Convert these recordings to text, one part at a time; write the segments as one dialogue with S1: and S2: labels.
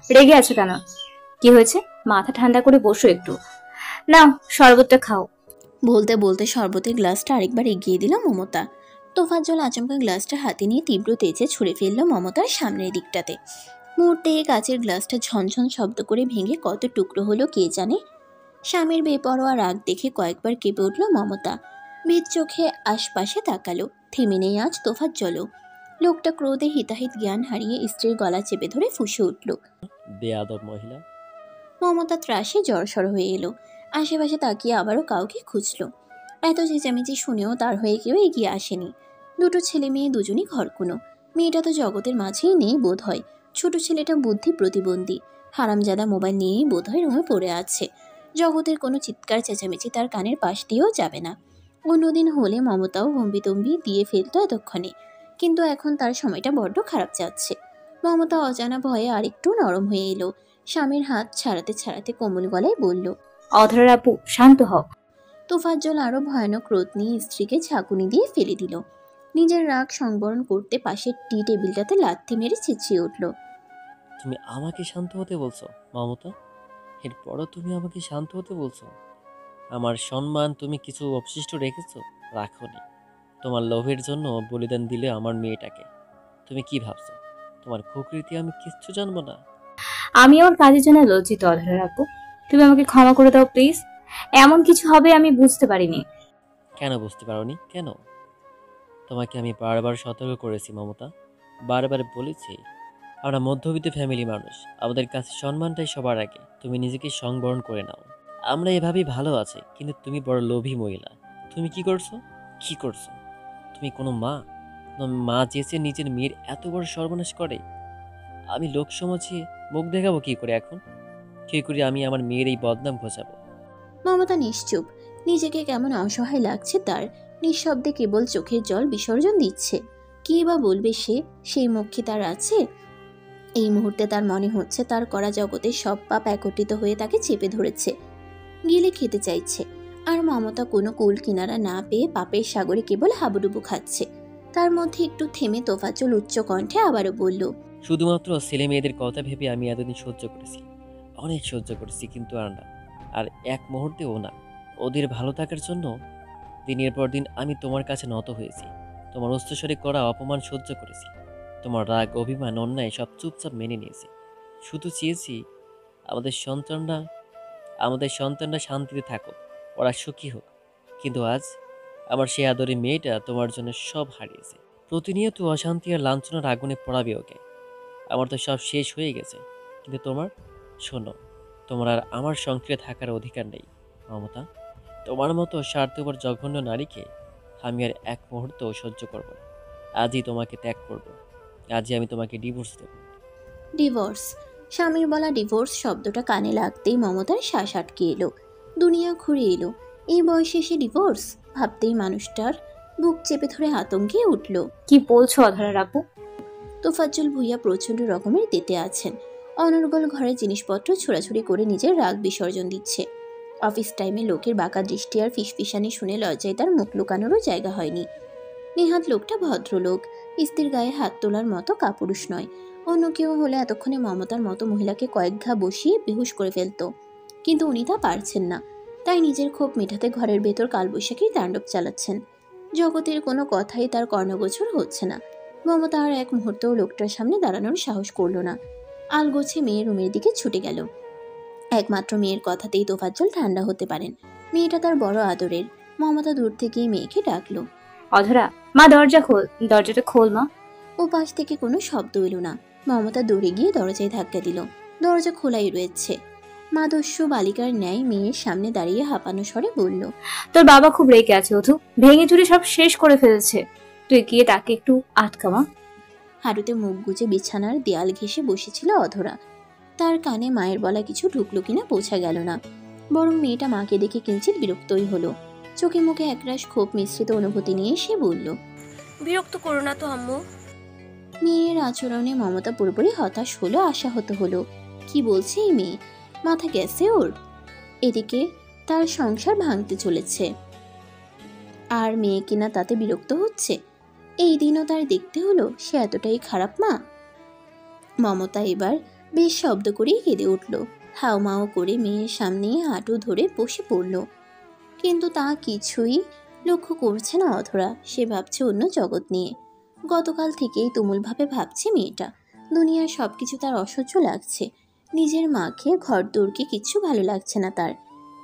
S1: রেগে আছো কেন? কি হয়েছে? মাথা ঠান্ডা করে বসো একটু। নাও শরবতটা খাও।
S2: বলতে বলতে শরবতের গ্লাসটা আরেকবার এগিয়ে দিল মমতা। তোফাজ্জল আচমকা গ্লাসটা হাতে নিয়ে তীব্র তেজে ছুঁড়ে ফেলল মমতার সামনের দিকটাতে। মুহূর্তে কাচের গ্লাসটা ঝনঝন শব্দ করে ভেঙে কত টুকরো হলো কে জানে। স্বামীর বেপরোয়া রাগ দেখে কয়েকবার কেঁপে উঠল মমতা। ভীত চোখে আশপাশে তাকালো। থেমে নেই আজ তোফাজ্জলও। লোকটা ক্রোধে হিতাহিত জ্ঞান হারিয়ে স্ত্রীর গলা চেপে ধরে ফুঁসে উঠল।
S3: বেয়াদব মহিলা।
S2: মমতা ত্রাসে জড়সড় হয়ে এলো। আশেপাশে তাকিয়ে আবারও কাউকে খুঁজল। এত চেঁচামেচি শুনেও তার হয়ে কেউ এগিয়ে আসেনি। দুটো ছেলে মেয়ে দুজনই ঘরকুনো। মেয়েটা তো জগতের মাঝেই নেই বোধ হয়। ছোট ছেলেটা বুদ্ধি প্রতিবন্ধী। হারামজাদা মোবাইল নিয়েই বোধ হয় রুমে পড়ে আছে। জগতের কোনো চিৎকার চেঁচামেচি তার কানের পাশ দিয়েও যাবে না। অন্যদিন হলে মমতাও হম্বিতম্বি দিয়ে ফেলতো এতক্ষণে, কিন্তু এখন তার সময়টা বড্ড খারাপ যাচ্ছে। মমতা অজানা ভয়ে আরেকটু নরম হয়ে এলো। স্বামীর হাত ছাড়াতে ছাড়াতে কোমল গলায় বলল,
S1: অধরা আপু, শান্ত হও।
S2: তোফাজ্জল আরো ভয়ানক ক্রোধ নিয়ে স্ত্রীকে ঝাঁকুনি দিয়ে ফেলে দিল। নিজের রাগ সংবরণ করতে পাশের টি টেবিলটাতে লাথি মেরে চেঁচিয়ে উঠল,
S3: তুমি আমাকে শান্ত হতে বলছো মমতা? এরপরও তুমি আমাকে শান্ত হতে বলছো? আমার সম্মান তুমি কিছু অবশিষ্ট রেখেছো? রাখোনি। তোমার লোভের জন্য বলিদান দিলে আমার মেয়েটাকে। তুমি কি ভাবছো তোমার প্রকৃতি আমি কিচ্ছু জানবো না?
S1: আমি আমার কাজের জন্য লজ্জিত অধরা আপু। তুমি আমাকে ক্ষমা করে দাও প্লিজ। এমন কিছু হবে আমি বুঝতে পারিনি।
S3: কেন বুঝতে পারোনি? কেন? তোমাকে আমি বারবার সতর্ক করেছি মমতা, বারবার বলেছি আমরা মধ্যবিত্ত ফ্যামিলি মানুষ, আমাদের কাছে সম্মানটাই সবার আগে। তুমি নিজেকে সংবরণ করে নাও। আমরা এভাবেই ভালো আছি, কিন্তু তুমি বড় লোভী মহিলা। তুমি কি করছো? কি করছো? তুমি কোনো মা? কোনো মা চেয়েছে নিজের মেয়ের এত বড় সর্বনাশ করে? আমি লোক সমাজে মুখ দেখাবো কি করে এখন? কি করে আমি আমার মেয়ের এই বদনাম ঘোচাবো?
S2: মমতা নিশ্চুপ। নিজেকে কেমন অসহায় লাগছে তার। নিঃশব্দে কেবল চোখের জল বিসর্জন দিচ্ছে। কি বা বলবে সে? সেই মুখ কি তার আছে? এই মুহূর্তে তার মনে হচ্ছে তার করা জগতের সব পাপ একত্রিত হয়ে তাকে চেপে ধরেছে, গিলে খেতে চাইছে। আর মমতা কোনো কুল কিনারা না পেয়ে পাপের সাগরে কেবল হাবুডুবু খাচ্ছে। তার মধ্যে একটু থেমে তোফাজ্জল উচ্চ কণ্ঠে আবারও বলল,
S3: শুধুমাত্র ছেলে মেয়েদের কথা ভেবে আমি এতদিন সহ্য করেছি, অনেক সহ্য করেছি, কিন্তু আর না, আর এক মুহূর্তেও না। ওদের ভালো থাকার জন্য দিনের পর দিন আমি তোমার কাছে নত হয়েছি। তোমার উচ্চস্বরে করা অপমান সহ্য করেছি। তোমার রাগ, অভিমান, অন্যায় সব চুপচাপ মেনে নিয়েছি। শুধু চেয়েছি আমাদের সন্তানরা আমাদের সন্তানরা শান্তিতে থাকুক, ওরা সুখী হোক। কিন্তু আজ আমার সেই আদরের মেয়েটা তোমার জন্য সব হারিয়েছে। প্রতিনিয়ত অশান্তি আর লাঞ্ছনার আগুনে পড়াবে ওকে। আমার তো সব শেষ হয়ে গেছে, কিন্তু তোমার? শোনো, তোমার আর আমার সংসারে থাকার অধিকার নেই মমতা। তোমার মতো স্বার্থপর জঘন্য নারীকে আমি আর এক মুহূর্তও সহ্য করব না। আজই তোমাকে ত্যাগ করব। আজই আমি তোমাকে ডিভোর্স দেব।
S2: ডিভোর্স। স্বামীর বলা ডিভোর্স শব্দটা কানে লাগতেই মমতার শ্বাস আটকে এলো। দুনিয়া ঘুরে এলো। এই বয়সে সে ডিভোর্স ভাবতেই মানুষটার বুক চেপে ধরে আতঙ্কে উঠল।
S1: কি বলছো অধরা আপু?
S2: তোফাজ্জল ভুইয়া প্রচন্ড রকমের তেতে আছেন। অনর্গল ঘরে জিনিসপত্র ছোড়াছুড়ি করে নিজের রাগ বিসর্জন দিচ্ছে। অফিস টাইমে লোকের বাঁকা দৃষ্টি আর ফিসফিসানি শুনে লজ্জায় তার মুখ লুকানোরও জায়গা হয়নি। নেহাত লোকটা ভদ্রলোক, স্ত্রীর গায়ে হাত তোলার মতো কাপুরুষ নয়। অন্য কেউ হলে এতক্ষণে মমতার মতো মহিলাকে কয়েক ঘা বসিয়ে বেহুশ করে ফেলতো, কিন্তু উনি তা পারছেন না। তাই নিজের ক্ষোভ মেটাতে ঘরের ভেতর কালবৈশাখীর তাণ্ডব চালাচ্ছেন। জগতের কোনো কথাই তার কর্ণগোচর হচ্ছে না। মমতা আর এক মুহূর্তেও লোকটার সামনে দাঁড়ানোর সাহস করল না। আলগোছে মেয়ের রুমের দিকে ছুটে গেল। একমাত্র মেয়ের কথাতেই তোফাজ্জল ঠান্ডা হতে পারেন। মেয়েটা তার বড় আদরের। মমতা দূর থেকেই মেয়েকে ডাকলো,
S1: অধরা, মা দরজা খোল, দরজাটা খোল মা।
S2: ও পাশ থেকে কোনো শব্দ এলো না। মমতা দৌড়ে গিয়ে দরজায় ধাক্কা দিল। দরজা খোলাই রয়েছে। মাদস্যু বালিকার ন্যায় মেয়ের সামনে দাঁড়িয়ে হাঁপানো স্বরে বলল,
S1: তোর বাবা খুব রেগে আছে অধু, ভেঙে চুরে সব শেষ করে ফেলেছে। তুই গিয়ে তাকে একটু আটকা মা।
S2: হাঁটুতে মুখ গুজে বিছানার দেয়াল ঘেঁষে বসেছিল অধরা। তার কানে মায়ের বলা কিছু ঢুকলো কিনা বোঝা গেল না, বরং মেয়েটা মাকে দেখে কিঞ্চিত বিরক্তই হলো। চোখে মুখে একরাশ ক্ষোভ মিশ্রিত অনুভূতি নিয়ে সে বলল,
S4: বিরক্ত করো না তো আম্মু।
S2: মেয়ের আচরণে মমতা পুরোপুরি হতাশ হলো, আশাহত হলো। কি বলছে এই মেয়ে? মাথা গেছে ওর? এদিকে তার সংসার ভাঙতে চলেছে, আর মেয়ে কিনা তাতে বিরক্ত হচ্ছে। এই দিনও তার দেখতে হলো সে এতটাই খারাপ মা। মমতা এবার বেশ শব্দ করেই কেঁদে উঠল। হাউমাউ করে মেয়ের সামনে হাঁটু ধরে বসে পড়ল। কিন্তু তা কিছুই লক্ষ্য করছে না অধরা। সে ভাবছে অন্য জগৎ নিয়ে। গতকাল থেকেই তুমুলভাবে ভাবছে মেয়েটা। দুনিয়ার সবকিছু তার অসহ্য লাগছে। নিজের মাকে, ঘর দৌড়কে কিচ্ছু ভালো লাগছে না তার।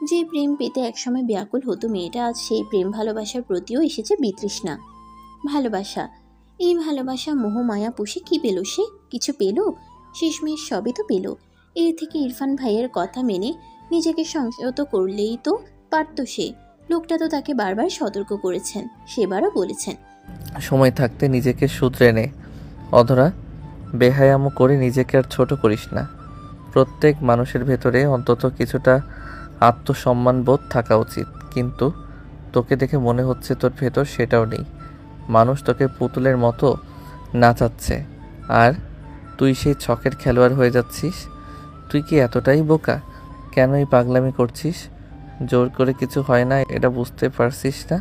S2: যে প্রেম পেতে একসময় ব্যাকুল হতো মেয়েটা, আজ সেই প্রেম ভালোবাসার প্রতিও এসেছে বিতৃষ্ণা। ভালোবাসা, এই ভালোবাসা মোহমায়া পুষে কি পেল সে? কিছু পেল? শেষমেশ সবই তো পেল। এর থেকে ইরফান ভাইয়ের কথা মেনে নিজেকে সংযত করলেই তো পারত সে। লোকটা তো তাকে বারবার সতর্ক করেছেন, সেবারও বলেছেন
S5: সময় থাকতে নিজেকে শুধরে নে অধরা। বেহায়ামো করে নিজেকে আর ছোট করিস না। প্রত্যেক মানুষের ভেতরে অন্তত কিছুটা আত্মসম্মান বোধ থাকা উচিত, কিন্তু তোকে দেখে মনে হচ্ছে তোর ভেতর সেটাও নেই। মানুষ তোকে পুতুলের মতো নাচাচ্ছে, আর তুই সেই ছকের খেলোয়াড় হয়ে যাচ্ছিস। তুই কি এতটাই বোকা? কেন এই পাগলামি করছিস? জোর করে কিছু হয় না, এটা বুঝতে পারছিস না?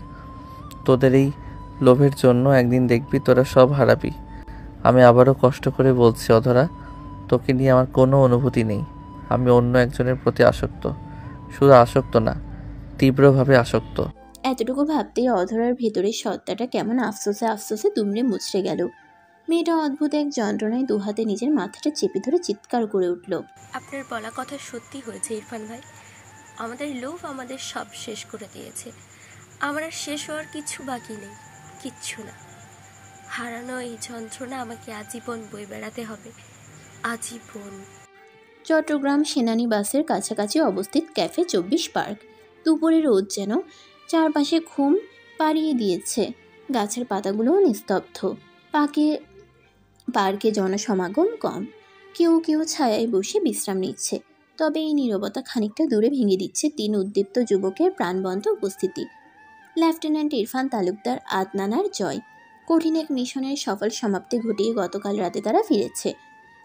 S5: তোদের এই লোভের জন্য একদিন দেখবি তোরা সব হারাবি। আমি আবারও কষ্ট করে বলছি অধরা, তোকে নিয়ে আমার কোনো অনুভূতি নেই। আমি অন্য একজনের প্রতি আসক্ত। শুধু আসক্ত না, তীব্রভাবে আসক্ত।
S2: এতটুকু ভাবতেই অধরার ভেতরের সত্তাটা কেমন আফসোসে আফসোসে দুমড়ে মুচড়ে গেল। মেয়েটা অদ্ভুত এক যন্ত্রণায় দুহাতে নিজের মাথাটা চেপে ধরে চিৎকার করে উঠল।
S4: আপনার বলা কথা সত্যি হয়েছে ইরফান ভাই। আমাদের লোভ আমাদের সব শেষ করে দিয়েছে। আমার আর শেষ হওয়ার কিছু বাকি নেই, কিচ্ছু না। হারানো এই যন্ত্রণা আমাকে আজীবন বয়ে বেড়াতে হবে, আজীবন।
S2: চট্টগ্রাম সেনানী বাসের কাছাকাছি অবস্থিত ক্যাফে 24 পার্ক। দুপুরে রোদ যেন চারপাশে ঘুম পাড়িয়ে দিয়েছে। গাছের পাতাগুলোও নিস্তব্ধ। পার্কে জনসমাগম কম। কেউ কেউ ছায়ায় বসে বিশ্রাম নিচ্ছে। তবে এই নীরবতা খানিকটা দূরে ভেঙে দিচ্ছে 3 উদ্দীপ্ত যুবকের প্রাণবন্ত উপস্থিতি। লেফটেন্যান্ট ইরফান তালুকদার আদনানার জয়। কঠিন এক মিশনের সফল সমাপ্তি ঘটিয়ে গতকাল রাতে তারা ফিরেছে।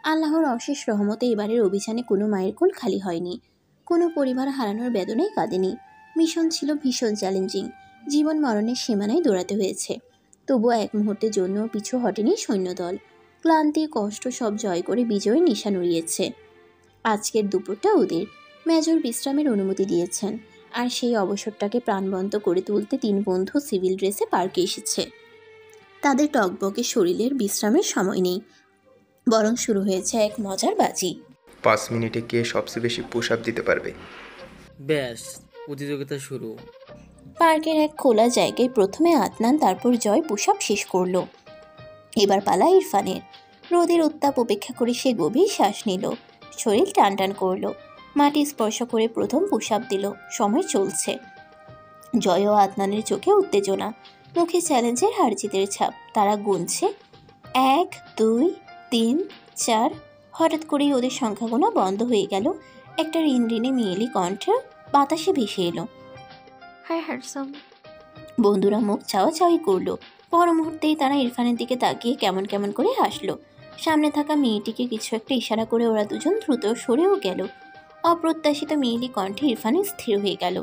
S2: আল্লাহর অশেষ রহমতে এবারের অভিযানে কোনো মায়ের কোল খালি হয়নি। কোনো পরিবার হারানোর বেদনায় কাঁদেনি। মিশন ছিল ভীষণ চ্যালেঞ্জিং। জীবন মরণের সীমানায় দৌড়াতে হয়েছে। তবুও এক মুহূর্তের জন্য পিছু হটেনি সৈন্যদল। ক্লান্তি, কষ্ট সব জয় করে বিজয়ের নিশান উড়িয়েছে। আজকের দুপুরটা ওদের। মেজর বিশ্রামের অনুমতি দিয়েছেন, আর সেই অবসরটাকে প্রাণবন্ত করে তুলতে 3 বন্ধু সিভিল ড্রেসে পার্কে এসেছে। তাদের টকবকে শরীরের বিশ্রামের সময় নেই, বরং শুরু হয়েছে এক মজার বাজি।
S6: 5 মিনিটে কে সবচেয়ে বেশি পুশ আপ দিতে পারবে?
S7: ব্যাস, প্রতিযোগিতা শুরু।
S2: পার্কের এক খোলা জায়গায় প্রথমে আদনান, তারপর জয় পুশ আপ শেষ করলো। এবার পালা ইরফানের। রোদের উত্তাপ উপেক্ষা করে সে গভীর শ্বাস নিল। শরীর টান টান করলো। মাটি স্পর্শ করে প্রথম পুশ আপ দিল। সময় চলছে। জয় ও আদনানের চোখে উত্তেজনা, মুখে চ্যালেঞ্জের হার জিতের ছাপ। তারা গুনছে 1 2 3 4। হঠাৎ করেই ওদের সংখ্যা গোনা বন্ধ হয়ে গেল। একটা রিনরিনে মেয়েলি কণ্ঠ বাতাসে ভেসে এলো।
S8: Hi handsome.
S2: বন্ধুরা মুখ চাওয়াচাওয়ি করলো। পর মুহূর্তেই তারা ইরফানের দিকে তাকিয়ে কেমন কেমন করে হাসলো। সামনে থাকা মেয়েটিকে কিছু একটা ইশারা করে ওরা দুজন দ্রুত সরেও গেল। অপ্রত্যাশিত মেয়েলি কণ্ঠে ইরফানের স্থির হয়ে গেল।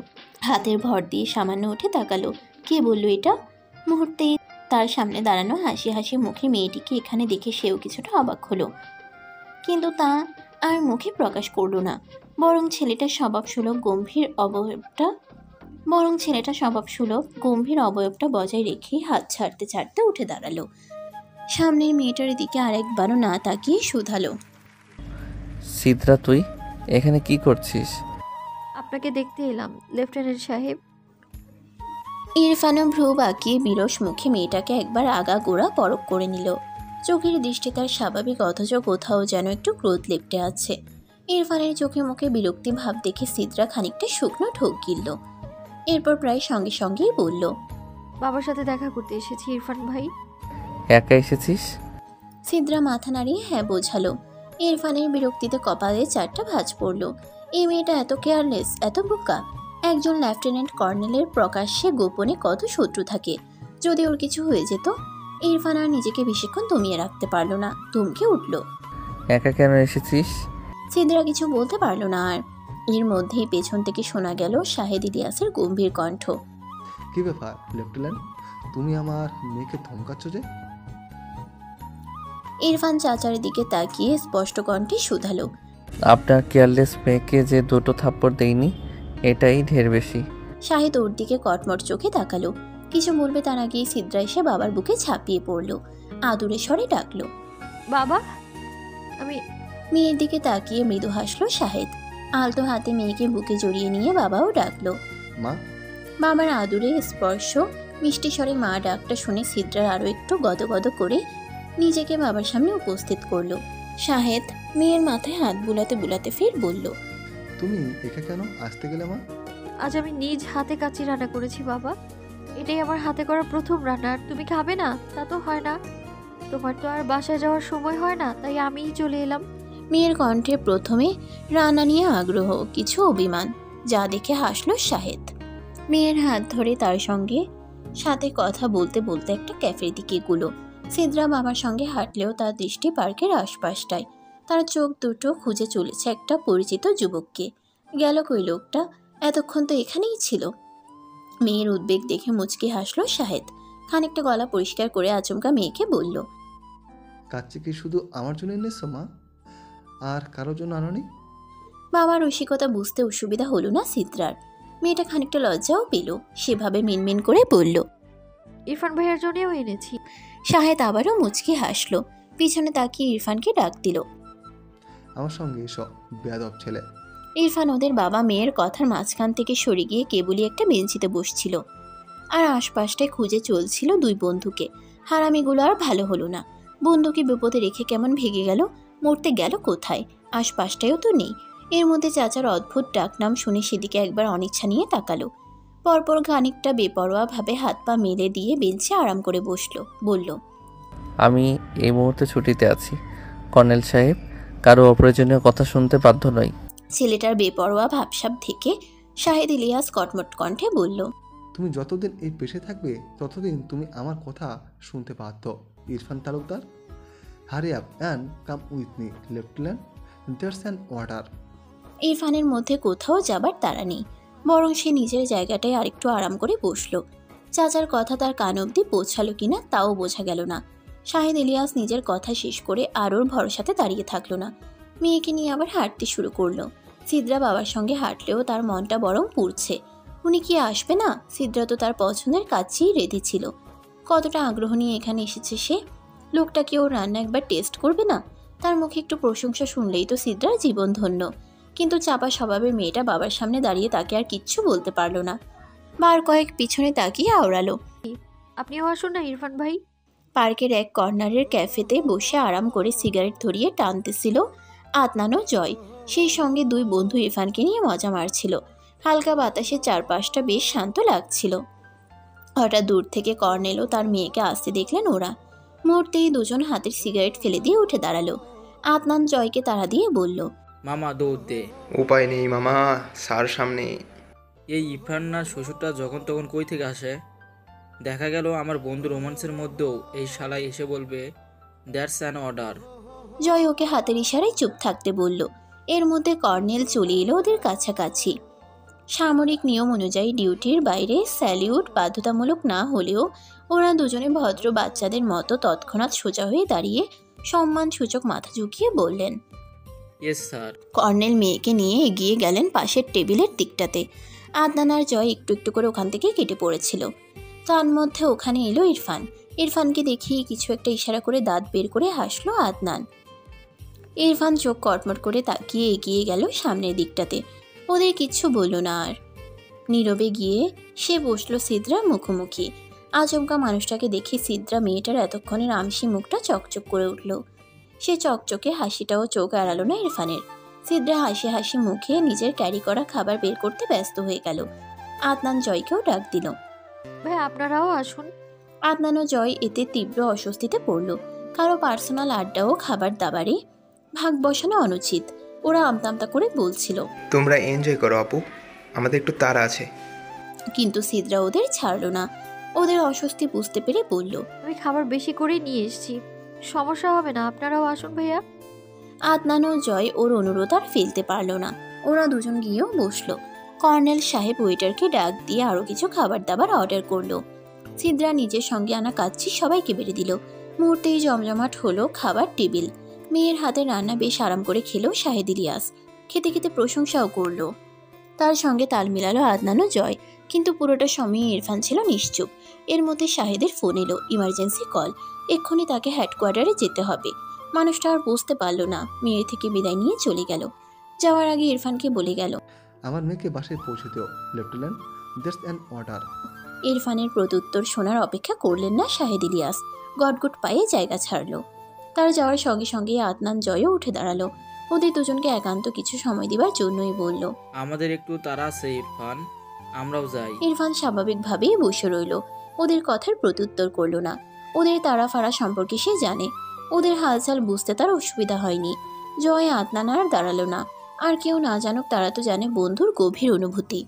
S2: হাতের ভর দিয়ে সামান্য উঠে তাকালো। কে বলল এটা? মুহূর্তেই তার সামনে দাঁড়ানো হাসি হাসি মুখে মেয়েটিকে এখানে দেখে সেও কিছুটা অবাক হলো, কিন্তু তা আর মুখে প্রকাশ করলো না। বরং ছেলেটার স্বভাবসুলভ গম্ভীর অবয়বটা বজায় রেখে হাত ছাড়তে ছাড়তে উঠে দাঁড়ালো। সামনের মেয়েটার দিকে আরেকবারও না তাকিয়ে শুধালো,
S5: সিদ্রা, তুই এখানে কি করছিস?
S8: আপনাকে দেখতে এলাম লেফটেন্যান্ট সাহেব।
S2: ইরফানও ভ্রু বাঁকিয়ে বিরস মুখে মেয়েটাকে একবার আগাগোড়া পরখ করে নিল। চোখের দৃষ্টি তার স্বাভাবিক, অথচ কোথাও যেন একটু ক্রোধ লেপ্টে আছে। ইরফানের চোখে মুখে বিরক্তি ভাব দেখে সিদ্রা খানিকটা শুকনো ঢোক গিলল। এরপর প্রায় সঙ্গে সঙ্গেই বলল,
S8: বাবার সাথে দেখা করতে এসেছি ইরফান ভাই।
S5: একা এসেছিস?
S2: সিদ্রা মাথা নাড়িয়ে হ্যাঁ বোঝালো। ইরফানের বিরক্তিতে কপালে 4টা ভাঁজ পড়ল। এই মেয়েটা এত কেয়ারলেস, এত বোকা। একজন লেফটেন্যান্ট কর্নেলের প্রকাশ্যে গোপনে কত শত্রু থাকে। যদি ওর কিছু হয়ে যেত। ইরফান আর নিজেকে বেশিক্ষণ দমিয়ে রাখতে পারল না, ধমকে উঠল।
S5: একা কেন এসেছিস?
S2: সিদ্রা কিছু বলতে পারল না আর। এর মধ্যেই পেছন থেকে শোনা গেল শাহেদ ইলিয়াসের গম্ভীর কণ্ঠ,
S9: কি ব্যাপার লেফটেন্যান্ট, তুমি আমার মেয়েকে ধমকাচ্ছ যে?
S2: ইরফান চাচার দিকে তাকিয়ে স্পষ্ট কণ্ঠে শুধালো।
S5: আপনার কেয়ারলেস মেয়েকে যে দুটো থাপ্পড় দেইনি, এটাই ঢের বেশি।
S2: শাহিদ ওর দিকে কটমট চোখে তাকালো। কিছু বলবে তার আগেই সিদ্রা এসে বাবার বুকে ঝাঁপিয়ে পড়ল। আদুরে স্বরে ডাকলো,
S8: বাবা। আমি
S2: মেয়ের দিকে তাকিয়ে মৃদু হাসলো শাহেদ। আলতো হাতে মেয়েকে বুকে জড়িয়ে নিয়ে বাবাও ডাকলো।
S9: মা।
S2: বাবার আদুরে স্পর্শ, মিষ্টি স্বরে মা ডাকটা শুনে সিদ্রার আরো একটু গদগদ করে নিজেকে বাবার সামনে উপস্থিত করলো। শাহেদ মেয়ের মাথায় হাত বুলাতে বুলাতে ফের বলল,
S9: তুমি একা কেন আসতে গেলে মা?
S8: আজ আমি নিজ হাতে কাচি রান্না করেছি বাবা। এটাই আমার হাতে করা প্রথম রান্না। আর তুমি খাবে না তা তো হয় না। তোমার তো আর বাসায় যাওয়ার সময় হয় না, তাই আমিই চলে এলাম।
S2: মেয়ের কণ্ঠে প্রথমে রান্না নিয়ে আগ্রহ, কিছু অভিমান, যা দেখে হাসলো শাহেদ। মেয়ের হাত ধরে তার সঙ্গে সাথে কথা বলতে বলতে একটা ক্যাফের দিকে এগুলো। সিদ্রা বাবার সঙ্গে হাঁটলেও তার দৃষ্টি পার্কের আশপাশটায়। তার চোখ দুটো খুঁজে চলেছে একটা পরিচিত যুবককে। গেল কই লোকটা? এতক্ষণ তো এখানেই ছিল। মেয়ের উদ্বেগ দেখে মুচকি হাসলো শাহেদ। খানিকটা গলা পরিষ্কার করে আচমকা মেয়েকে বলল,
S9: কাচ্চি কি শুধু আমার জন্য এনেছো মা? আর কারোর জন্য আনোনি?
S2: বাবার রসিকতা বুঝতে অসুবিধা হলো না সিদ্রার। মেয়েটা খানিকটা লজ্জাও পেল। সেভাবে মিনমিন করে বলল,
S8: ইরফান ভাইয়ার জন্যও এনেছি।
S2: শাহেদ আবারও মুচকি হাসলো। পিছনে তাকিয়ে ইরফানকে ডাক দিল।
S9: আমার সঙ্গে এসো বেয়াদব ছেলে।
S2: ইরফান ওদের বাবা মেয়ের কথার মাঝখান থেকে সরে গিয়ে কেবলই একটা বেঞ্চিতে বসছিল। আর আশপাশটায় খুঁজে চলছিল দুই বন্ধুকে। হারামিগুলো আর ভালো হলো না। বন্ধুকে বিপদে রেখে কেমন ভেগে গেল, মরতে গেল কোথায়? আশপাশটায়ও তো নেই। এর মধ্যে চাচার অদ্ভুত ডাকনাম শুনে সেদিকে একবার অনিচ্ছা নিয়ে তাকালো। পরপর খানিকটা বেপরোয়াভাবে হাত পা মেলে দিয়ে বেঞ্চে আরাম করে বসলো। বলল,
S5: আমি এই মুহূর্তে ছুটিতে আছি কর্নেল সাহেব, কারো অপ্রয়োজনীয় কথা শুনতে বাধ্য নই।
S2: ছেলেটার বেপরোয়া ভাবসাব থেকে শাহেদ ইলিয়াস কটমট কণ্ঠে বলল,
S9: তুমি যতদিন এই পেশে থাকবে ততদিন তুমি আমার কথা শুনতে বাধ্য। Irfan Talukdar, hurry up and come with me lieutenant, that's an order.
S2: ইরফানের মধ্যে কোথাও যাবার তাড়া নেই, বরং সে নিজের জায়গাটায় আরেকটু আরাম করে বসলো। চাচার কথা তার কান অবধি পৌঁছালো কিনা তাও বোঝা গেল না। শাহেদ ইলিয়াস নিজের কথা শেষ করে আরোর ভরসাতে দাঁড়িয়ে থাকলো না। মেয়েকে নিয়ে আবার হাঁটতে শুরু করলো। সিদ্রা বাবার সঙ্গে হাঁটলেও তার মনটা বরং পুড়ছে। উনি কি আসবে না? সিদ্রা তো তার পছন্দের কাছেই রেডি ছিল। কতটা আগ্রহ নিয়ে এখানে এসেছে সে। লোকটা কি ওর রান্না একবার টেস্ট করবে না? তার মুখে একটু প্রশংসা শুনলেই তো সিদ্রার জীবন ধন্য। কিন্তু চাপা স্বভাবের মেয়েটা বাবার সামনে দাঁড়িয়ে তাকে আর কিচ্ছু বলতে পারলো না। বার কয়েক পিছনে তাকিয়ে আওড়ালো।
S8: আপনিও আসুন না ইরফান ভাই।
S2: পার্কের এক কর্নারের ক্যাফেতে বসে আরাম করে সিগারেট ধরিয়ে টানতেছিল আদনান ও জয়। সেই সঙ্গে দুই বন্ধু ইরফানকে নিয়ে মজা মারছিল। হালকা বাতাসে চারপাশটা বেশ শান্ত লাগছিল। হঠাৎ দূর থেকে কর্নেল ও তার মেয়েকে আসতে দেখলেন ওরা। মুহূর্তেই দুজন হাতের সিগারেট ফেলে দিয়ে উঠে দাঁড়ালো। আদনান জয়কে তাড়া দিয়ে বলল,
S7: মামা দৌড় দে।
S6: উপায় নেই মামা, স্যার সামনে।
S7: এই ইরফান্নার শ্বশুরটা যখন তখন কই থেকে আসে? দেখা গেল আমার বন্ধু রোমান্সের মধ্যেও এই শালাই এসে বলবে দ্যাটস অ্যান অর্ডার।
S2: জয় ওকে হাতের ইশারায় চুপ থাকতে বলল। এর মধ্যে কর্নেল চলে এলো ওদের কাছাকাছি। সামরিক নিয়ম অনুযায়ী ডিউটির বাইরে স্যালিউট বাধ্যতামূলক না হলেও ওরা দুজনে ভদ্র বাচ্চাদের মতো তৎক্ষণাৎ সোজা হয়ে দাঁড়িয়ে সম্মানসূচক মাথা ঝুঁকিয়ে বললেন,
S7: ইয়েস স্যার।
S2: কর্নেল মেয়েকে নিয়ে এগিয়ে গেলেন পাশের টেবিলের দিকটাতে। আদনান আর জয় একটু একটু করে ওখান থেকে কেটে পড়েছিল। তার মধ্যে ওখানে এলো ইরফান। ইরফানকে দেখিয়ে কিছু একটা ইশারা করে দাঁত বের করে হাসলো আদনান। ইরফান চোখ কটমট করে তাকিয়ে এগিয়ে গেল সামনের দিকটাতে। ওদের কিচ্ছু বলল না আর। নীরবে গিয়ে সে বসলো সিদ্রার মুখোমুখি। আচমকা মানুষটাকে দেখে সিদ্রা মেয়েটার এতক্ষণের আমসি মুখটা চকচক করে উঠল। সে চকচকে হাসিটাও চোখ এড়ালো না ইরফানের। সিদ্রা হাসি হাসি মুখে নিজের ক্যারি করা খাবার বের করতে ব্যস্ত হয়ে গেল। আদনান জয়কেও ডাক দিল।
S8: ভাই আপনারাও আসুন।
S2: আদনান ও জয় এতে তীব্র অস্বস্তিতে পড়ল। কারো পার্সোনাল আড্ডা ও খাবার দাবারে ভাগ বসানো অনুচিত। ওরা আমতামতা করে বলছিল,
S6: তোমরা এনজয় করো আপু, আমাদের একটু তাড়া আছে।
S2: কিন্তু সিদ্রা ওদের ছাড়লো না। ওদের অস্বস্তি বুঝতে পেরে বলল,
S8: আমি খাবার বেশি করে নিয়ে এসেছি, সমস্যা হবে না, আপনারাও আসুন ভাইয়া।
S2: আদনান ও জয় ওর অনুরোধ আর ফেলতে পারল না। ওরা দুজন গিয়েও বসলো। কর্নেল সাহেব ওয়েটারকে ডাক দিয়ে আরো কিছু খাবার দাবার অর্ডার করলো। সিদ্রা নিজের সঙ্গে আনা কাচ্চি সবাইকে বেড়ে দিল। মুহূর্তেই জমজমাট হলো খাবার টেবিল। মেয়ের হাতে রান্না বেশ আরাম করে খেলো শাহেদ ইলিয়াস। খেতে খেতে প্রশংসাও করলো। তার সঙ্গে তাল মিলালো আদনান ও জয়। কিন্তু পুরোটা সময় ইরফান ছিল নিশ্চুপ। এর মধ্যে শাহেদের ফোন এলো, ইমার্জেন্সি কল। এক্ষুনি তাকে হেডকোয়ার্টারে যেতে হবে। মানুষটা আর বুঝতে পারল না, মেয়ে থেকে বিদায় নিয়ে চলে গেল। যাওয়ার আগে ইরফানকে বলে গেল,
S9: আমার মেয়েকে বাসায় পৌঁছে দিও লেফটেন্যান্ট, দ্যাটস অ্যান অর্ডার।
S2: ইরফানের প্রত্যুত্তর শোনার অপেক্ষা করলেন না শাহেদ ইলিয়াস। গটগট পায়ে জায়গা ছাড়ল। তার যাওয়ার সঙ্গে সঙ্গে আদনান জয়ও উঠে দাঁড়ালো। ওদের দুজনকে একান্ত কিছু সময় দিবার জন্যই বলল।
S7: আমাদের একটু তাড়া আছে ইরফান, আমরাও যাই।
S2: ইরফান স্বাভাবিকভাবেই বসে রইল। ওদের কথার প্রত্যুত্তর করল না। ওদের তাড়া ফাড়া সম্পর্কে সে জানে। ওদের হালচাল বুঝতে তার অসুবিধা হয়নি। জয় আদনান আর দাঁড়ালো না। আর কেউ না জানুক, তারা তো জানে বন্ধুর গভীর অনুভূতি।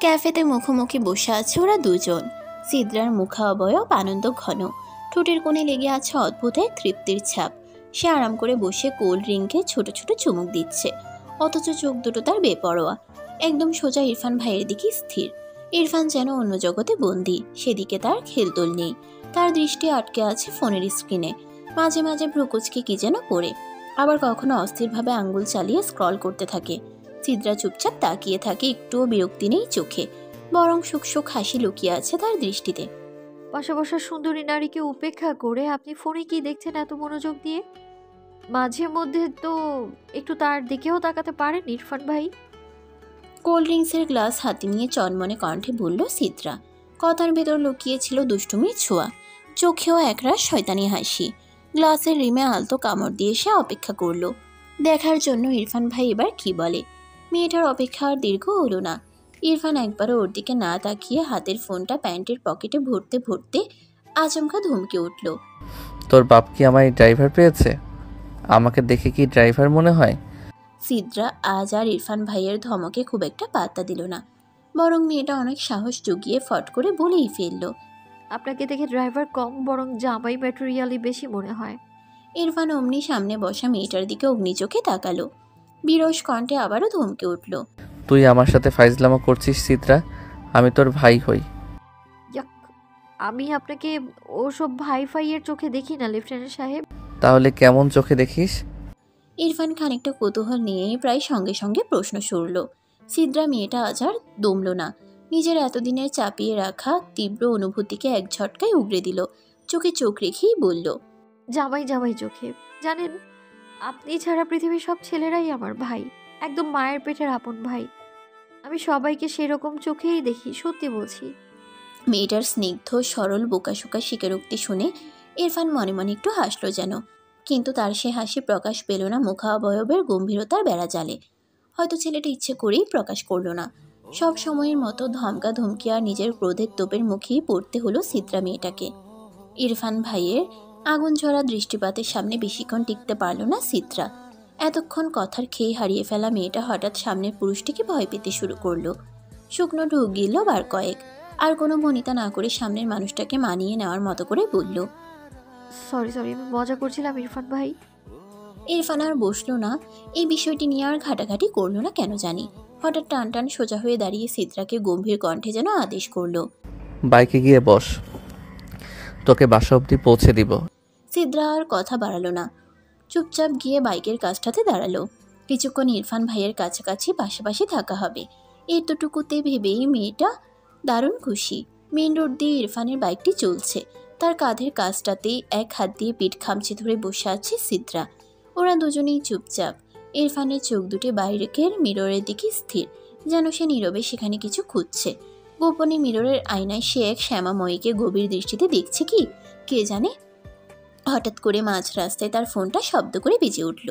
S2: ক্যাফেতে মুখোমুখি বসে আছে ওরা দুজন। সিদ্রার মুখাবয়ব আনন্দ ঘন। ঠোঁটের কোণে লেগে আছে অদ্ভুত এক তৃপ্তির ছাপ। সে আরাম করে বসে কোল্ড ড্রিঙ্কে ছোট ছোট চুমুক দিচ্ছে, অথচ চোখ দুটো তার বেপরোয়া। একদম সোজা ইরফান ভাইয়ের দিকে স্থির। ইরফান যেন অন্য জগতে বন্দী। সেদিকে তার খেলতোল নেই। তার দৃষ্টি আটকে আছে ফোনের স্ক্রিনে। মাঝে মাঝে ভ্রুকুচকে কি যেন পড়ে, আবার কখনো অস্থিরভাবে আঙ্গুল চালিয়ে স্ক্রল করতে থাকে। সিদ্রা চুপচাপ তাকিয়ে থাকে, একটুও বিরক্তি নেই চোখে, বরং সুখ হাসি লুকিয়ে আছে তার দৃষ্টিতে।
S8: পাশে বসা সুন্দরী নারীকে উপেক্ষা করে আপনি ফোনে কি দেখছেন এত মনোযোগ দিয়ে? মাঝে মধ্যে তো একটু তার দিকেও তাকাতে পারেন ইরফান ভাই।
S2: কোল্ড ড্রিঙ্কসের গ্লাস হাতে নিয়ে চনমনে কণ্ঠে বলল সিদ্রা। কথার ভেতর লুকিয়েছিল দুষ্টুমির ছোঁয়া, চোখেও একরাশ শয়তানি হাসি। গ্লাসের রিমে আলতো কামড় দিয়ে সে অপেক্ষা করল, দেখার জন্য ইরফান ভাই এবার কি বলে। মেয়েটার অপেক্ষা আর দীর্ঘ হলো না। ইরফান একবারও ওর দিকে না তাকিয়ে হাতের ফোনটা প্যান্টের পকেটে ভরতে ভরতে আচমকা ধমকে উঠল।
S5: তোর বাপ কি আমায় ড্রাইভার পেয়েছে? আমাকে দেখে কি ড্রাইভার মনে হয়?
S2: সিদ্রা আজ আর ইরফান ভাইয়ের ধমকে খুব একটা পাত্তা দিল না, বরং মেয়েটা অনেক সাহস জুগিয়ে ফট করে বলেই ফেলল।
S8: আপনাকে দেখে ড্রাইভার কম, বরং জামাই ম্যাটেরিয়ালই বেশি মনে হয়।
S2: ইরফান অমনি সামনে বসা মেয়েটার দিকে অগ্নিচোখে তাকালো। বিরস কণ্ঠে আবারও ধমকে উঠল।
S5: তুই আমার সাথে ফাইজলামো করছিস সিদ্রা? আমি তোর ভাই হই।
S8: ইয়াক, আমি আপনাকে ওসব ভাই ফাইয়ের চোখে দেখি না লেফটেন্যান্ট সাহেব।
S5: তাহলে কেমন চোখে দেখিস?
S2: ইরফান খানিকটা কৌতূহল নিয়ে প্রায় সঙ্গে সঙ্গে প্রশ্ন ছুড়ল। সিদ্রা মেয়েটা আজ আর দমল না। নিজের এতদিনের চাপিয়ে রাখা তীব্র অনুভূতিকে এক ঝটকায় উগড়ে দিল। চোখে চোখ রেখেই বলল,
S8: জামাই জামাই চোখে। জানেন, আপনি ছাড়া পৃথিবীর সব ছেলেরাই আমার ভাই, একদম মায়ের পেটের আপন ভাই। আমি সবাইকে সেরকম চোখেই দেখি, সত্যি বলছি।
S2: মেয়েটার স্নিগ্ধ সরল বোকাশোকা স্বীকারোক্তি শুনে ইরফান মনে মনে একটু হাসল যেন, কিন্তু তার সে হাসি প্রকাশ পেল না মুখাবয়বের গম্ভীরতার বেড়াজালে। হয়তো ছেলেটা ইচ্ছে করেই প্রকাশ করল না। সব সময়ের মতো ধমকা ধমকি আর নিজের ক্রোধের তোপের মুখেই পড়তে হলো সিদ্রা মেয়েটাকে। ইরফান ভাইয়ের আগুন ঝরা দৃষ্টিপাতের সামনে বেশিক্ষণ টিকতে পারল না সিদ্রা। এতক্ষণ কথার খেয়ে হারিয়ে ফেলা মেয়েটা হঠাৎ সামনের পুরুষটিকে ভয় পেতে শুরু করলো। শুকনো ঢুক গিল বার কয়েক, আর কোনো ভনিতা না করে সামনের মানুষটাকে মানিয়ে নেওয়ার মতো করে বলল,
S8: সরি সরি, আমি মজা করছিলাম ইরফান ভাই।
S2: ইরফান আর বসলো না। এই বিষয়টি নিয়ে আর ঘাটাঘাটি করলো না কেন জানি। হঠাৎ টান টান সোজা হয়ে দাঁড়িয়ে সিদ্রাকে গম্ভীর কণ্ঠে যেন আদেশ করলো,
S5: বাইকে গিয়ে বস, তোকে বাসা অবধি পৌঁছে দিব।
S2: সিদ্রা আর কথা বাড়ালো না, চুপচাপ গিয়ে বাইকের কাছটাতে দাঁড়ালো। কিছুক্ষণ ইরফান ভাইয়ের কাছাকাছি পাশাপাশি থাকা হবে, এতটুকুতে ভেবেই মেয়েটা দারুণ খুশি। মেন রোড দিয়ে ইরফানের বাইকটি চলছে। তার কাঁধের কাছটাতেই এক হাত দিয়ে পিঠ খামচে ধরে বসে আছে সিদ্রা। ওরা দুজনেই চুপচাপ। ইরফানের চোখ দুটি বাইরের মিররের দিকে স্থির, যেন সে নীরবে সেখানে কিছু খুঁজছে। গোপনে মিররের আয়নায় সে এক শ্যামাময়ীকে গভীর দৃষ্টিতে দেখছে কি কে জানে। হঠাৎ করে মাঝ রাস্তায় তার ফোনটা শব্দ করে বেজে উঠল।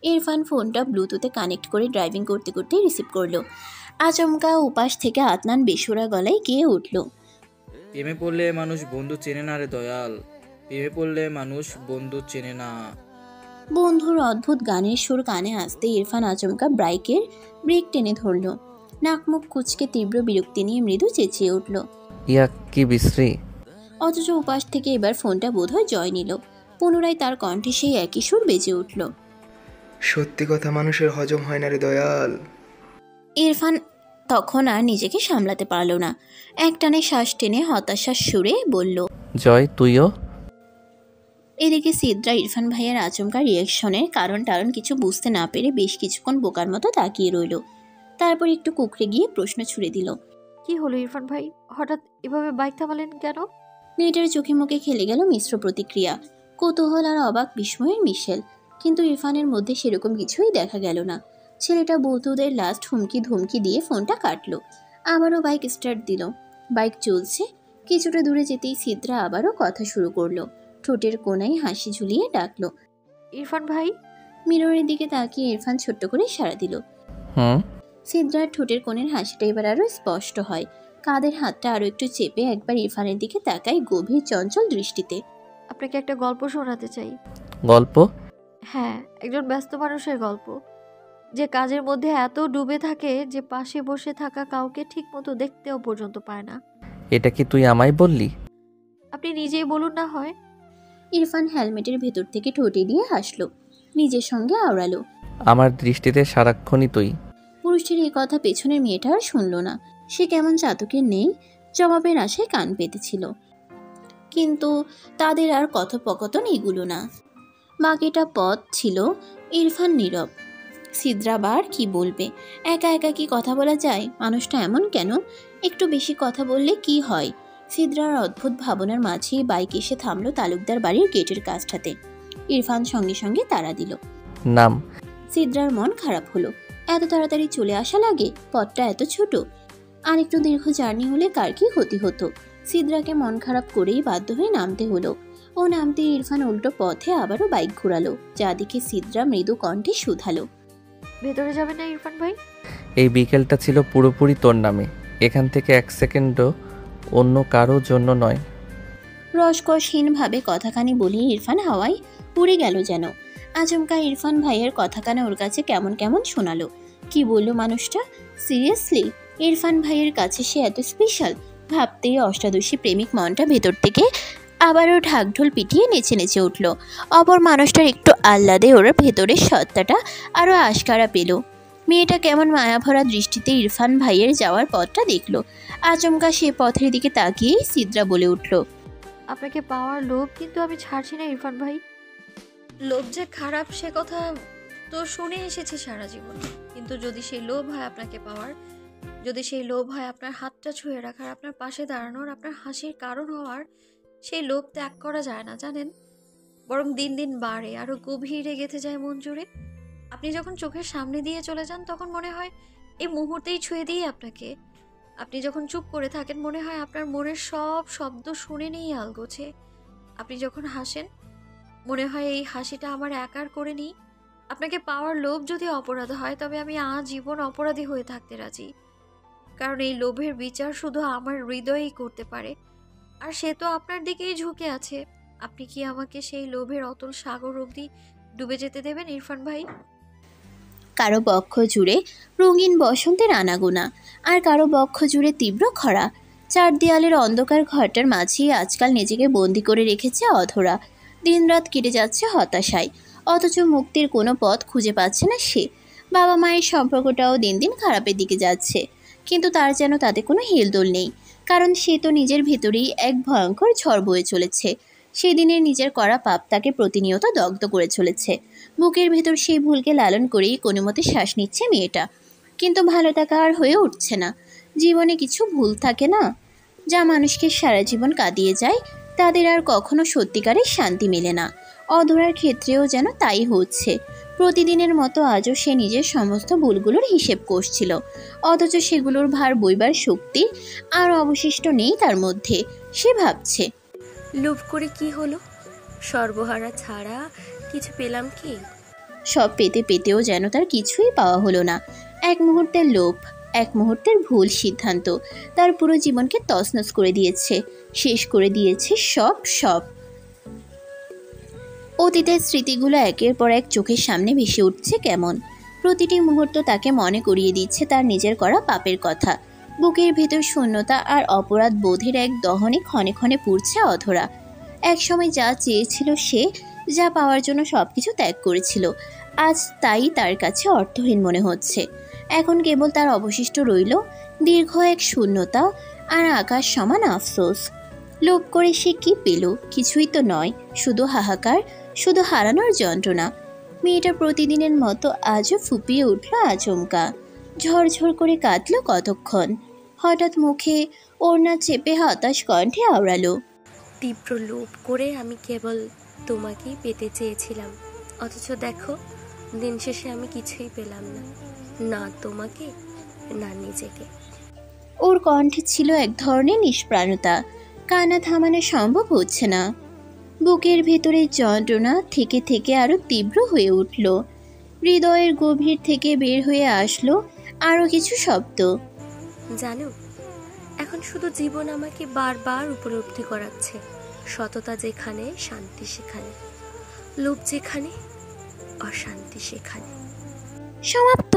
S2: ইরফান ফোনটা ব্লুটুথে কানেক্ট করে ড্রাইভিং করতে করতেই রিসিভ করলো। আচমকা উপাস থেকে আদনান বেসুরা গলায় গিয়ে উঠল,
S7: প্রেমে পড়লে মানুষ বন্ধু চেনে না রে দয়াল, প্রেমে পড়লে মানুষ বন্ধু চেনে না।
S2: বন্ধুর অদ্ভুত গানের সুর কানে আসতে ইরফান আচমকা বাইকের ব্রেক টেনে ধরল। নাকমুখ কুচকে তীব্র বিরক্তি নিয়ে মৃদু চেঁচিয়ে উঠল,
S5: ইয়া কি বিশ্রী!
S2: অথচ উপাস থেকে এবার ফোনটা বোধহয় জয় নিল। পুনরায় তার কণ্ঠে সেই একই সুর বেজে উঠল,
S6: সত্যি কথা মানুষের হজম হয় না রে দয়াল।
S2: ইরফান তখন আর নিজেকে সামলাতে পারল না। একটানে শ্বাস টেনে হতাশার সুরে বলল,
S5: জয় তুইও?
S2: এদিকে সিদ্রা ইরফান ভাইয়ের আচমকা রিয়াকশনের কারণ কিছু বুঝতে না পেরে বেশ কিছুক্ষণ বোকার মতো তাকিয়ে রইল। তারপর একটু কুকড়ে গিয়ে প্রশ্ন ছুড়ে দিল।
S8: কি হলো ইরফান ভাই, হঠাৎ এভাবে বাইক থামালেন কেন?
S2: মেয়েটার চোখে মুখে খেলে গেল মিশ্র প্রতিক্রিয়া, কৌতূহল আর অবাক বিস্ময়ের মিশেল। কিন্তু ইরফানের মধ্যে সেরকম কিছুই দেখা গেল না। ছেলেটা বৌদ্ধদের লাস্ট হুমকি ধুমকি দিয়ে ফোনটা কাটলো। আবারও বাইক স্টার্ট দিল। বাইক চলছে। কিছুটা দূরে যেতেই সিদ্রা আবারও কথা শুরু করলো। ঠোঁটের কোনায় হাসি ঝুলিয়ে ডাকলো,
S8: ইরফান ভাই।
S2: মিররের দিকে তাকিয়ে ইরফান ছোট্ট করে সাড়া দিল।
S5: হুম।
S2: সিদ্রার ঠোঁটের কোণের হাসিটা এবার আরো স্পষ্ট হয়। কাঁধের হাতটা আরো একটু চেপে একবার ইরফানের দিকে তাকায় গভীর চঞ্চল দৃষ্টিতে।
S8: আপনাকে একটা গল্প শোনাতে চাই।
S5: গল্প?
S8: হ্যাঁ, একজন ব্যস্ত মানুষের গল্প, যে কাজের মধ্যে এত ডুবে থাকে যে পাশে বসে থাকা কাউকে ঠিক মতো দেখতেও পর্যন্ত পায় না।
S5: এটা কি তুই আমায় বললি?
S8: আপনি নিজেই বলুন না হয়।
S2: ইরফান হেলমেটের ভেতর থেকে ঠোঁটে দিয়ে হাসলো, নিজের সঙ্গে আওড়ালো।
S5: আমার দৃষ্টিতে সারাক্ষণই তুই।
S2: পুরুষটির এই কথা পেছনের মেয়েটা আর শুনল না। সে কেমন চাতকের নেই, জবাবের আশায় কান পেতেছিল। কিন্তু তাদের আর কথোপকথন এগুলো না। বাকিটা পথ ছিল ইরফান নীরব। সিদ্রাবার কি বলবে? একা একা কি কথা বলা যায়? মানুষটা এমন কেন? একটু বেশি কথা বললে কি হয়? সিদ্রার অদ্ভুত ভাবনার মাঝেই বাইক এসে থামলো তালুকদার বাড়ির গেটের কাছটাতে। ইরফান সঙ্গে সঙ্গে তাড়া দিল।
S5: নাম।
S2: সিদ্রার মন খারাপ হলো। এত তাড়াতাড়ি চলে আসা লাগে? পথটা এত ছোট। আর একটু দীর্ঘ জার্নি হলে কার কি ক্ষতি হতো? সিদ্রাকে মন খারাপ করেই বাধ্য হয়ে নামতে হলো। ও নামতে ইরফান উল্টো পথে আবারও বাইক ঘোরালো, যা দেখে সিদ্রা মৃদু কণ্ঠে শুধালো,
S8: ভেতরে যাবেন না ইরফান ভাই?
S5: এই বিকেলটা ছিল পুরোপুরি তোর নামে। এখান থেকে 1 সেকেন্ডও অন্য কারো জন্য নয়।
S2: রসকসহীনভাবে কথাখানি বলিয়ে ইরফান হাওয়ায় উড়ে গেল যেন। আচমকা ইরফান ভাইয়ের কথাখানা ওর কাছে কেমন কেমন শোনালো। কি বললো মানুষটা? সিরিয়াসলি ইরফান ভাইয়ের কাছে সে এত স্পেশাল? ভাবতেই অষ্টাদশী প্রেমিক মনটা ভেতর থেকে আবারও ঢাকঢোল পিটিয়ে নেচে নেচে উঠল। অপর মানুষটার একটু আহ্লাদে ওর ভেতরের সত্তাটা আরও আশকারা পেল। মেয়েটা কেমন মায়াভরা দৃষ্টিতে ইরফান ভাইয়ের যাওয়ার পথটা দেখল। আচমকা সে পথের দিকে তাকিয়েই সিদ্রা বলে উঠল,
S8: আপনাকে পাওয়ার লোভ কিন্তু আমি ছাড়ছি না ইরফান ভাই। লোভ যে খারাপ সে কথা তো শুনে এসেছি সারা জীবন, কিন্তু যদি সেই লোভ হয় আপনাকে পাওয়ার, যদি সেই লোভ হয় আপনার হাতটা ছুঁয়ে রাখার, আপনার পাশে দাঁড়ানোর, আপনার হাসির কারণ হওয়ার, সেই লোভ ত্যাগ করা যায় না জানেন, বরং দিন দিন বাড়ে, আরো গভীরে গেঁথে যায় মন জুড়ে। আপনি যখন চোখের সামনে দিয়ে চলে যান তখন মনে হয় এই মুহূর্তেই ছুঁয়ে দিয়ে আপনাকে। আপনি যখন চুপ করে থাকেন মনে হয় আপনার মনের সব শব্দ শুনে নেই আলগোছে। আপনি যখন হাসেন মনে হয় এই হাসিটা আমার একার করে নিই। আপনাকে পাওয়ার লোভ যদি অপরাধ হয় তবে আমি আজীবন অপরাধী হয়ে থাকতে রাজি, কারণ এই লোভের বিচার শুধু আমার হৃদয়েই করতে পারে, আর সে তো আপনার দিকেই ঝুঁকে আছে। আপনি কি আমাকে সেই লোভের অতল সাগর অবধি ডুবে যেতে দেবেন ইরফান ভাই?
S2: কারো বক্ষ জুড়ে রঙিন বসন্তের আনাগোনা, আর কারো বক্ষ জুড়ে তীব্র খরা। চার দেয়ালের অন্ধকার ঘরটার মাঝেই আজকাল নিজেকে বন্দি করে রেখেছে অধরা। দিনরাত কেটে যাচ্ছে হতাশায়, অথচ মুক্তির কোনো পথ খুঁজে পাচ্ছে না সে। বাবা মায়ের সম্পর্কটাও দিন দিন খারাপের দিকে যাচ্ছে, কিন্তু তার যেন তাতে কোনো হেলদোল নেই, কারণ সে তো নিজের ভেতরেই এক ভয়ঙ্কর ঝড় বয়ে চলেছে। সেদিনের নিজের করা পাপ তাকে প্রতিনিয়ত দগ্ধ করে চলেছে। বুকের ভেতর সেই ভুলকে লালন করেই কোনো মতে শ্বাস নিচ্ছে মেয়েটা, কিন্তু ভালো থাকা আর হয়ে উঠছে না। জীবনে কিছু ভুল থাকে না, যা মানুষকে সারা জীবন কাঁদিয়ে যায়, তাদের আর কখনো সত্যিকারের শান্তি মেলে না। অধরার ক্ষেত্রেও যেন তাই হচ্ছে। প্রতিদিনের মতো আজও সে নিজের সমস্ত ভুলগুলোর হিসেব কষছিল, অথচ সেগুলোর ভার বইবার শক্তি আর অবশিষ্ট নেই তার মধ্যে। সে ভাবছে,
S4: লোভ করে কি হলো? সর্বহারা ছাড়া কিছু পেলাম কি?
S2: সব পেতে পেতেও যেন তার কিছুই পাওয়া হলো না। এক মুহূর্তের লোভ, এক মুহূর্তের ভুল সিদ্ধান্ত তার পুরো জীবনকে তছনছ করে দিয়েছে, শেষ করে দিয়েছে সব সব। অতীতের স্মৃতিগুলো একের পর এক চোখের সামনে ভেসে উঠছে কেমন। প্রতিটি মুহূর্ত তাকে মনে করিয়ে দিচ্ছে তার নিজের করা পাপের কথা। বুকের ভেতর শূন্যতা আর অপরাধ বোধের এক দহনে ক্ষণে ক্ষণে পুড়ছে অধরা। একসময় যা চেয়েছিল সে, যা পাওয়ার জন্য সব কিছু ত্যাগ করেছিল, আজ তাই তার কাছে অর্থহীন মনে হচ্ছে। এখন কেবল তার অবশিষ্ট রইল দীর্ঘ এক শূন্যতা আর আকাশ সমান আফসোস। লোভ করে সে কি পেল? কিছুই তো নয়, শুধু হাহাকার, শুধু হারানোর যন্ত্রণা। মেয়েটা প্রতিদিনের মতো আজও ফুপিয়ে উঠল আচমকা, ঝরঝর করে কাঁদল কতক্ষণ। হঠাৎ মুখে ওড়না চেপে হতাশ কণ্ঠে আওড়ালো,
S4: তীব্র লোভ করে আমি কেবল তোমাকেই পেতে চেয়েছিলাম, অথচ দেখো দিন শেষে আমি কিছুই পেলাম না, না তোমাকে না নিজেকে।
S2: ওর কণ্ঠে ছিল এক ধরনের নিষ্প্রাণতা, কান্না থামানো সম্ভব হচ্ছে না। বুকের ভেতরে যন্ত্রণা থেকে থেকে আরো তীব্র হয়ে উঠল। হৃদয়ের গভীর থেকে বের হয়ে আসলো আরো কিছু শব্দ।
S4: জানো, এখন শুধু জীবন আমাকে বারবার উপলব্ধি করাচ্ছে, সততা যেখানে শান্তি সেখানে, লোভ যেখানে অশান্তি সেখানে।
S2: সমাপ্ত।